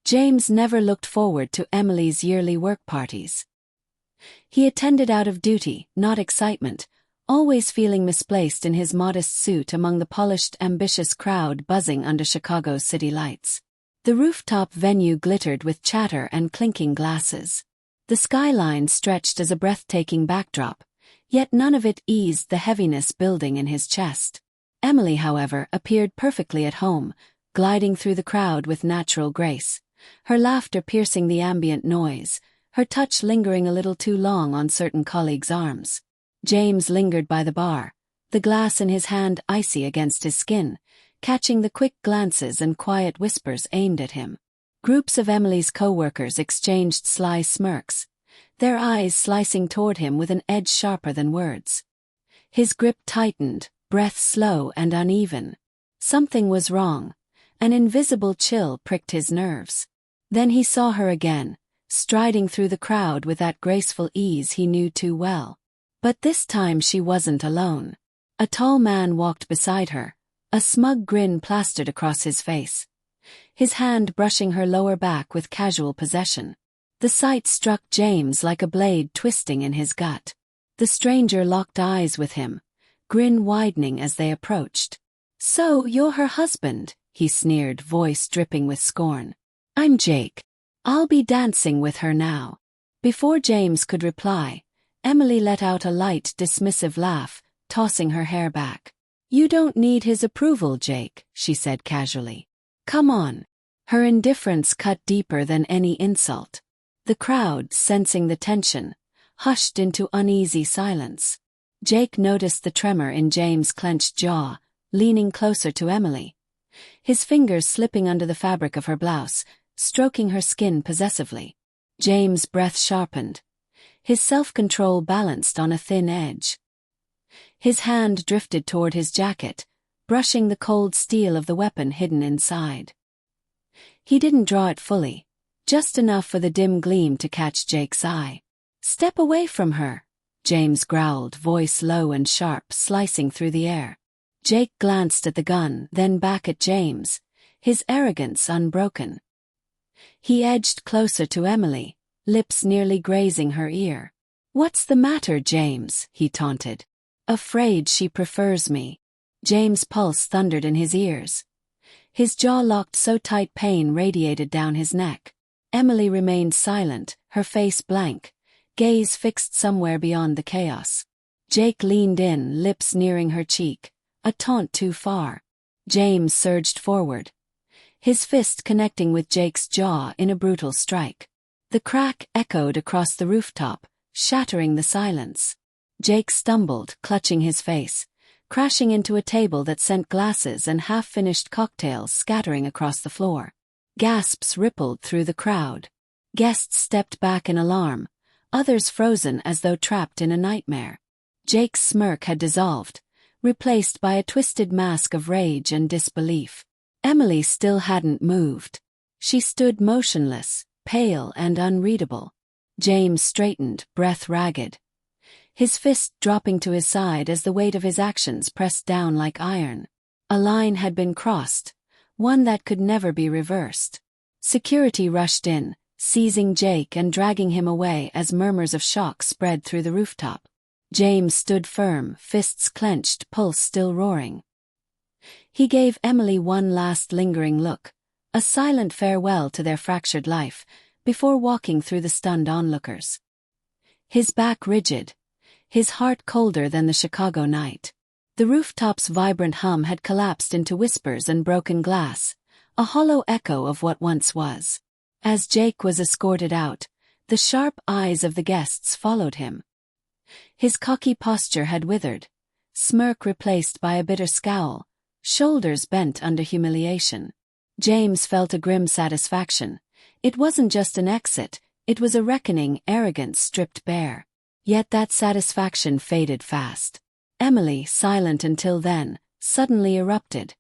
James never looked forward to Emily's yearly work parties. He attended out of duty, not excitement, always feeling misplaced in his modest suit among the polished, ambitious crowd buzzing under Chicago's city lights. The rooftop venue glittered with chatter and clinking glasses. The skyline stretched as a breathtaking backdrop, yet none of it eased the heaviness building in his chest. Emily, however, appeared perfectly at home, gliding through the crowd with natural grace, her laughter piercing the ambient noise, her touch lingering a little too long on certain colleagues' arms. James lingered by the bar, the glass in his hand icy against his skin, catching the quick glances and quiet whispers aimed at him. Groups of Emily's co-workers exchanged sly smirks, their eyes slicing toward him with an edge sharper than words. His grip tightened, breath slow and uneven. Something was wrong. An invisible chill pricked his nerves. Then he saw her again, striding through the crowd with that graceful ease he knew too well. But this time she wasn't alone. A tall man walked beside her, a smug grin plastered across his face, his hand brushing her lower back with casual possession. The sight struck James like a blade twisting in his gut. The stranger locked eyes with him, grin widening as they approached. "So, you're her husband," he sneered, voice dripping with scorn. "I'm Jake. I'll be dancing with her now." Before James could reply, Emily let out a light, dismissive laugh, tossing her hair back. "You don't need his approval, Jake," she said casually. "Come on." Her indifference cut deeper than any insult. The crowd, sensing the tension, hushed into uneasy silence. Jake noticed the tremor in James' clenched jaw, leaning closer to Emily, his fingers slipping under the fabric of her blouse, stroking her skin possessively. James' breath sharpened, his self-control balanced on a thin edge. His hand drifted toward his jacket, brushing the cold steel of the weapon hidden inside. He didn't draw it fully, just enough for the dim gleam to catch Jake's eye. "Step away from her," James growled, voice low and sharp, slicing through the air. Jake glanced at the gun, then back at James, his arrogance unbroken. He edged closer to Emily, lips nearly grazing her ear. "What's the matter, James?" he taunted. "Afraid she prefers me." James' pulse thundered in his ears. His jaw locked so tight pain radiated down his neck. Emily remained silent, her face blank, gaze fixed somewhere beyond the chaos. Jake leaned in, lips nearing her cheek, a taunt too far. James surged forward, his fist connecting with Jake's jaw in a brutal strike. The crack echoed across the rooftop, shattering the silence. Jake stumbled, clutching his face, crashing into a table that sent glasses and half-finished cocktails scattering across the floor. Gasps rippled through the crowd. Guests stepped back in alarm, others frozen as though trapped in a nightmare. Jake's smirk had dissolved, replaced by a twisted mask of rage and disbelief. Emily still hadn't moved. She stood motionless, pale and unreadable. James straightened, breath ragged, his fist dropping to his side as the weight of his actions pressed down like iron. A line had been crossed, one that could never be reversed. Security rushed in, seizing Jake and dragging him away as murmurs of shock spread through the rooftop. James stood firm, fists clenched, pulse still roaring. He gave Emily one last lingering look, a silent farewell to their fractured life, before walking through the stunned onlookers. His back rigid, his heart colder than the Chicago night. The rooftop's vibrant hum had collapsed into whispers and broken glass, a hollow echo of what once was. As Jake was escorted out, the sharp eyes of the guests followed him. His cocky posture had withered, smirk replaced by a bitter scowl, shoulders bent under humiliation. James felt a grim satisfaction. It wasn't just an exit, it was a reckoning, arrogance stripped bare. Yet that satisfaction faded fast. Emily, silent until then, suddenly erupted,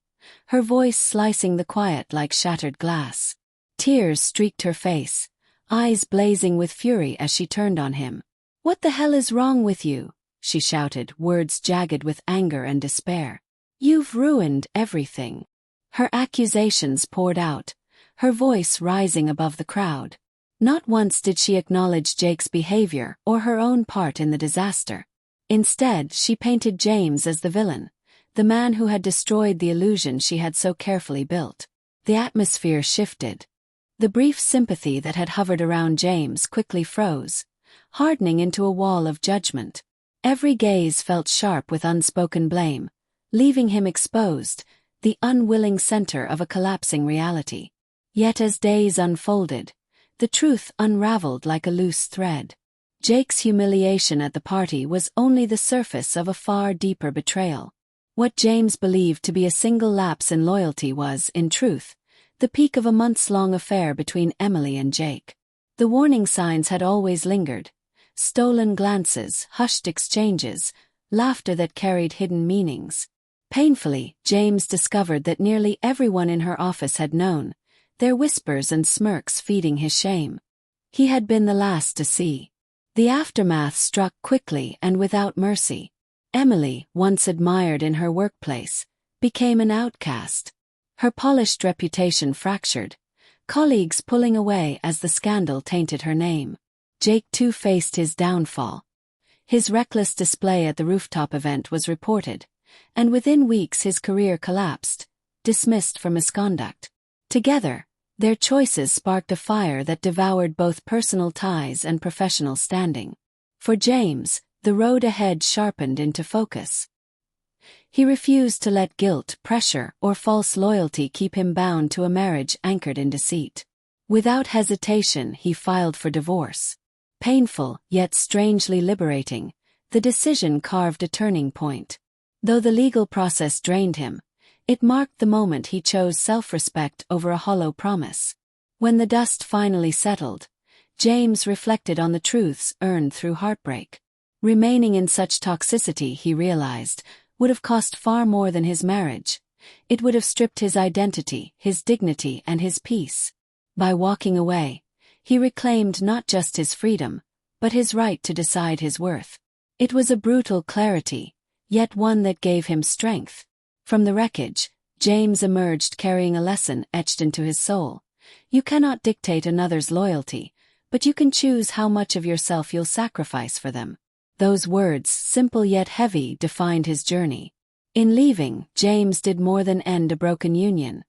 her voice slicing the quiet like shattered glass. Tears streaked her face, eyes blazing with fury as she turned on him. "What the hell is wrong with you?" she shouted, words jagged with anger and despair. "You've ruined everything." Her accusations poured out, her voice rising above the crowd. Not once did she acknowledge Jake's behavior or her own part in the disaster. Instead, she painted James as the villain, the man who had destroyed the illusion she had so carefully built. The atmosphere shifted. The brief sympathy that had hovered around James quickly froze, hardening into a wall of judgment. Every gaze felt sharp with unspoken blame, leaving him exposed, the unwilling center of a collapsing reality. Yet as days unfolded, the truth unraveled like a loose thread. Jake's humiliation at the party was only the surface of a far deeper betrayal. What James believed to be a single lapse in loyalty was, in truth, the peak of a months-long affair between Emily and Jake. The warning signs had always lingered: stolen glances, hushed exchanges, laughter that carried hidden meanings. Painfully, James discovered that nearly everyone in her office had known, their whispers and smirks feeding his shame. He had been the last to see. The aftermath struck quickly and without mercy. Emily, once admired in her workplace, became an outcast. Her polished reputation fractured, colleagues pulling away as the scandal tainted her name. Jake too faced his downfall. His reckless display at the rooftop event was reported, and within weeks his career collapsed, dismissed for misconduct. Together, their choices sparked a fire that devoured both personal ties and professional standing. For James, the road ahead sharpened into focus. He refused to let guilt, pressure, or false loyalty keep him bound to a marriage anchored in deceit. Without hesitation, he filed for divorce. Painful, yet strangely liberating, the decision carved a turning point. Though the legal process drained him, it marked the moment he chose self-respect over a hollow promise. When the dust finally settled, James reflected on the truths earned through heartbreak. Remaining in such toxicity, he realized, would have cost far more than his marriage. It would have stripped his identity, his dignity, and his peace. By walking away, he reclaimed not just his freedom, but his right to decide his worth. It was a brutal clarity, yet one that gave him strength. From the wreckage, James emerged carrying a lesson etched into his soul. You cannot dictate another's loyalty, but you can choose how much of yourself you'll sacrifice for them. Those words, simple yet heavy, defined his journey. In leaving, James did more than end a broken union.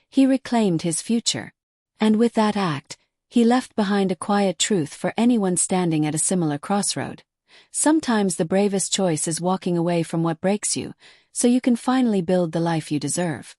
He reclaimed his future. And with that act, he left behind a quiet truth for anyone standing at a similar crossroad. Sometimes the bravest choice is walking away from what breaks you, so you can finally build the life you deserve.